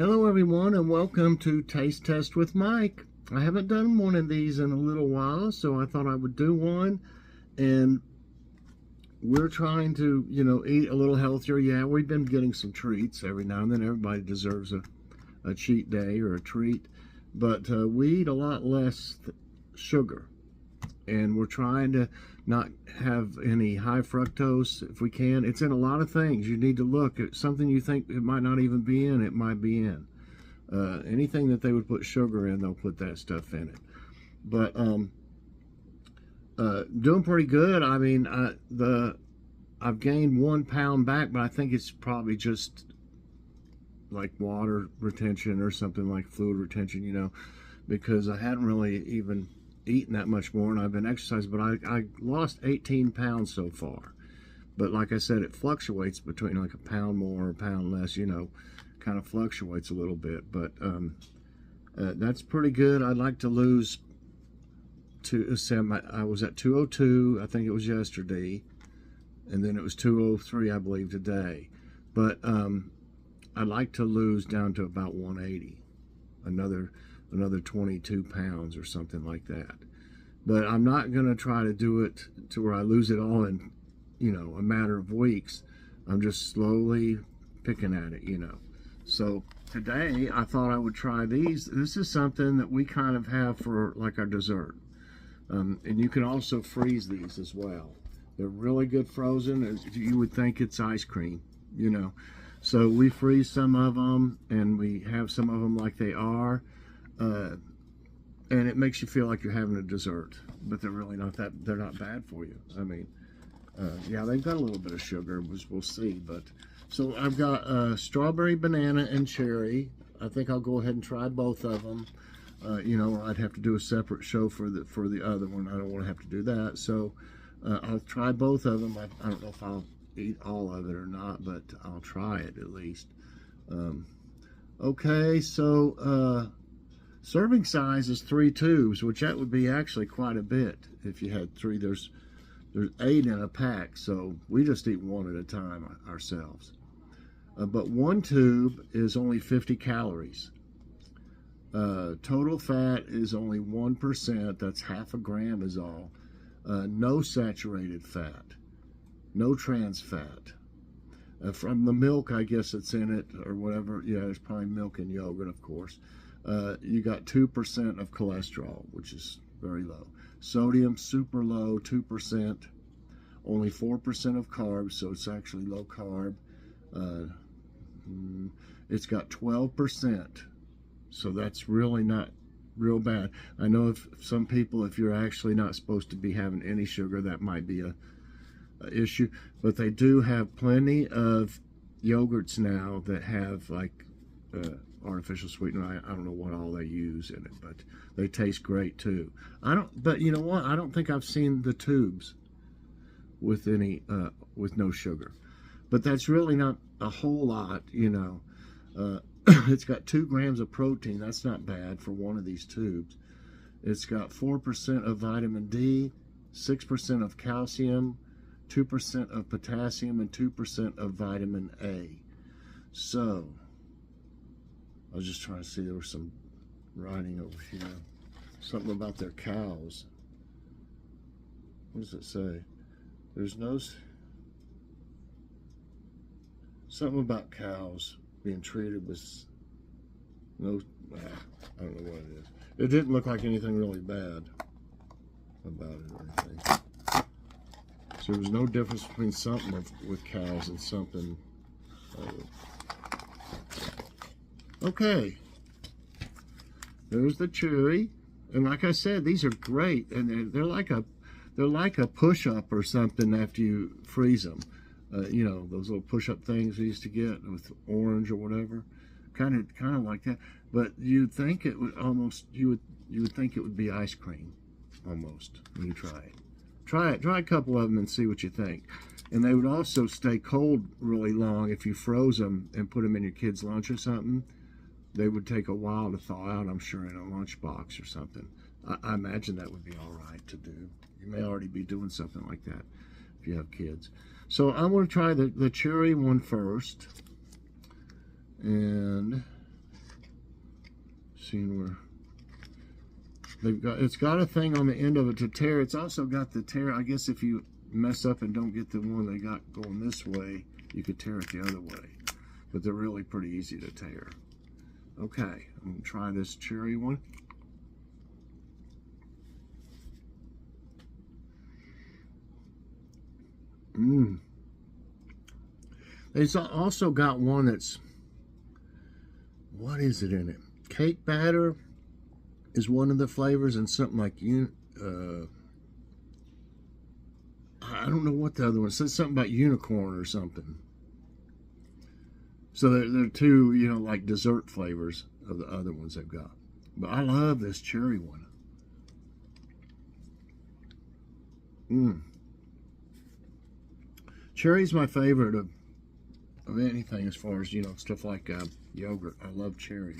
Hello everyone and welcome to Taste Test with Mike. I haven't done one of these in a little while, so I thought I would do one. And we're trying to, eat a little healthier. Yeah, we've been getting some treats every now and then. Everybody deserves a cheat day or a treat. But we eat a lot less sugar. And we're trying to not have any high fructose if we can. It's in a lot of things. You need to look at something you think it might not even be in, it might be in. Anything that they would put sugar in, they'll put that stuff in it. But doing pretty good. I mean, I've gained 1 pound back, but I think it's probably just like water retention or something, like fluid retention, because I hadn't really even eaten that much more, and I've been exercising, but I lost 18 pounds so far. But like I said, it fluctuates between like a pound more or a pound less, kind of fluctuates a little bit. But that's pretty good. I'd like to lose I was at 202, I think it was yesterday, and then it was 203, I believe, today. But I'd like to lose down to about 180, another 22 pounds or something like that. But I'm not going to try to do it to where I lose it all in, a matter of weeks. I'm just slowly picking at it, So today I thought I would try these. This is something that we kind of have for like our dessert. And you can also freeze these as well. They're really good frozen. You would think it's ice cream, So we freeze some of them, and we have some of them like they are. And it makes you feel like you're having a dessert, but they're really not they're not bad for you. I mean, yeah, they've got a little bit of sugar, we'll see. But so I've got strawberry, banana, and cherry. I think I'll go ahead and try both of them. Or I'd have to do a separate show for the other one. I don't want to have to do that. So I'll try both of them. I don't know if I'll eat all of it or not, but I'll try it at least. Okay, so serving size is 3 tubes, which that would be actually quite a bit if you had 3. There's 8 in a pack, so we just eat one at a time ourselves. But 1 tube is only 50 calories. Total fat is only 1%. That's half a gram is all. No saturated fat. No trans fat. From the milk, I guess it's in it, or whatever. Yeah, there's probably milk and yogurt, of course. You got 2% of cholesterol, which is very low. Sodium, super low, 2%. Only 4% of carbs, so it's actually low carb. It's got 12%, so that's really not real bad. I know if some people, if you're actually not supposed to be having any sugar, that might be a issue. But they do have plenty of yogurts now that have like artificial sweetener. I don't know what all they use in it, but they taste great too. But you know what? I don't think I've seen the tubes with any with no sugar. But that's really not a whole lot, It's got 2 grams of protein. That's not bad for one of these tubes. It's got 4% of vitamin D, 6% of calcium, 2% of potassium, and 2% of vitamin A. So I was just trying to see, there was some writing over here. Something about their cows. What does it say? There's no... Something about cows being treated with no... I don't know what it is. It didn't look like anything really bad about it or anything. So there was no difference between something with cows and something other. Okay, there's the cherry, and like I said, these are great, and they're like a push-up or something after you freeze them. Those little push-up things we used to get with orange or whatever, kind of like that. But you'd think it would almost you would think it would be ice cream almost when you try it. Try a couple of them and see what you think. And they would also stay cold really long if you froze them and put them in your kid's lunch or something. They would take a while to thaw out, I'm sure, in a lunchbox or something. I imagine that would be all right to do. You may already be doing something like that if you have kids. So I'm going to try the cherry one first. And Seeing where it's got a thing on the end of it to tear. It's also got the tear. I guess if you mess up and don't get the one they got going this way, you could tear it the other way. But they're really pretty easy to tear. Okay, I'm going to try this cherry one. It's also got one that's, what is it in it? Cake batter is one of the flavors, and something like I don't know what the other one says. Something about unicorn or something. So they're two, you know, like dessert flavors of the other ones they've got. But I love this cherry one. Cherry's my favorite of anything as far as, you know, stuff like yogurt. I love cherry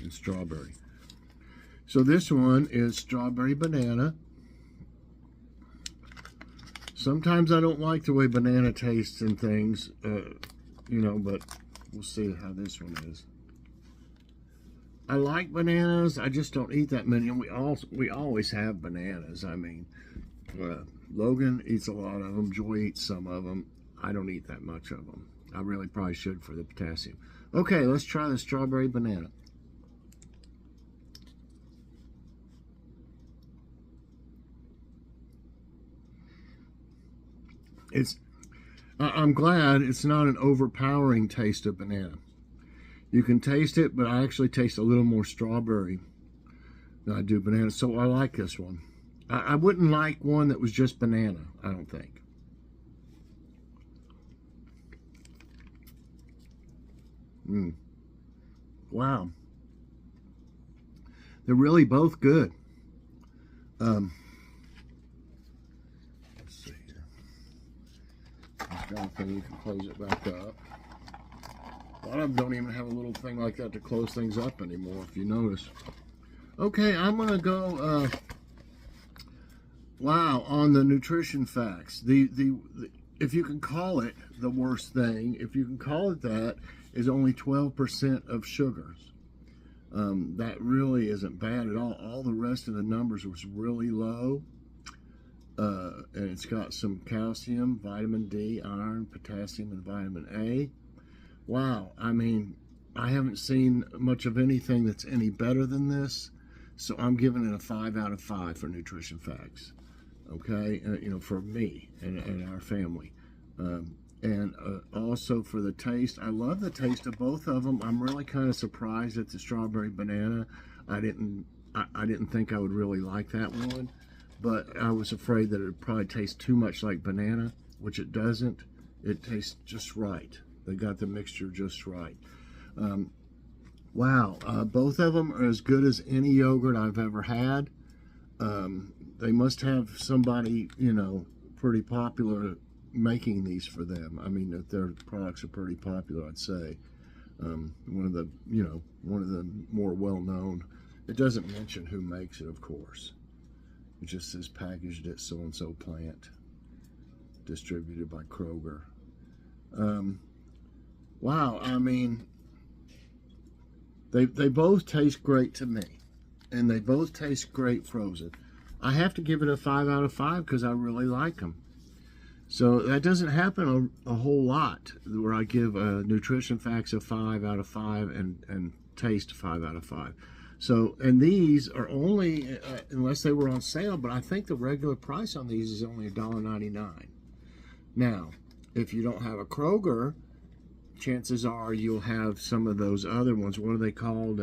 and strawberry. So this one is strawberry banana. Sometimes I don't like the way banana tastes and things, you know, but we'll see how this one is. I like bananas. I just don't eat that many, and we always have bananas. I mean, Logan eats a lot of them. Joy eats some of them. I don't eat that much of them. I really probably should for the potassium. Okay, let's try the strawberry banana. I'm glad it's not an overpowering taste of banana. You can taste it, but I actually taste a little more strawberry than I do banana. So I like this one. I wouldn't like one that was just banana, I don't think. Wow. They're really both good. Let's see here. I've got a thing you can close it back up. A lot of them don't even have a little thing like that to close things up anymore, if you notice. Okay, I'm going to go, wow, on the nutrition facts. If you can call it the worst thing, if you can call it that, is only 12% of sugars. That really isn't bad at all. All the rest of the numbers was really low. And it's got some calcium, vitamin D, iron, potassium, and vitamin A. Wow, I mean, I haven't seen much of anything that's any better than this. So I'm giving it a 5 out of 5 for nutrition facts. Okay, you know, for me and our family. And also for the taste, I love the taste of both of them. I'm really kind of surprised at the strawberry banana. I didn't think I would really like that one, but I was afraid that it would probably taste too much like banana, which it doesn't. It tastes just right. They got the mixture just right. Wow, both of them are as good as any yogurt I've ever had. They must have somebody, you know, pretty popular making these for them. I mean, their products are pretty popular, I'd say. One of the more well-known. It doesn't mention who makes it, of course. It just says packaged at so-and-so plant, distributed by Kroger. Wow, I mean, they both taste great to me, and they both taste great frozen. I have to give it a 5 out of 5 because I really like them. So that doesn't happen a whole lot where I give nutrition facts a 5 out of 5 and taste 5 out of 5. So, and these are only, unless they were on sale, but I think the regular price on these is only $1.99. Now, if you don't have a Kroger, chances are you'll have some of those other ones. What are they called?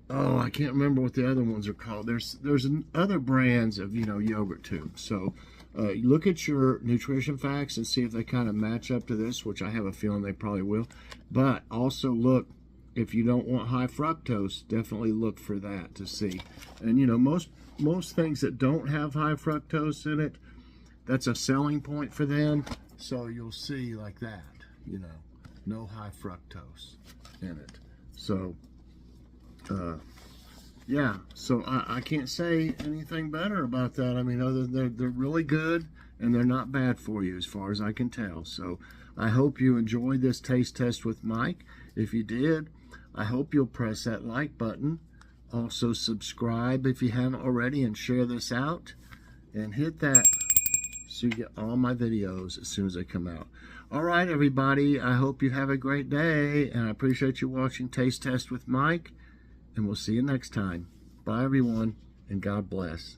Oh, I can't remember what the other ones are called. There's other brands of, you know, yogurt too. So look at your nutrition facts and see if they kind of match up to this, which I have a feeling they probably will. But also look, if you don't want high fructose, definitely look for that to see. And you know, most things that don't have high fructose in it, that's a selling point for them. So you'll see like that, you know, no high fructose in it. So yeah, so I can't say anything better about that. I mean, other than they're really good and they're not bad for you as far as I can tell. So I hope you enjoyed this taste test with Mike. If you did, I hope you'll press that like button. Also subscribe if you haven't already, and share this out. And hit that so you get all my videos as soon as they come out. All right, everybody. I hope you have a great day. And I appreciate you watching Taste Test with Mike. And we'll see you next time. Bye, everyone. And God bless.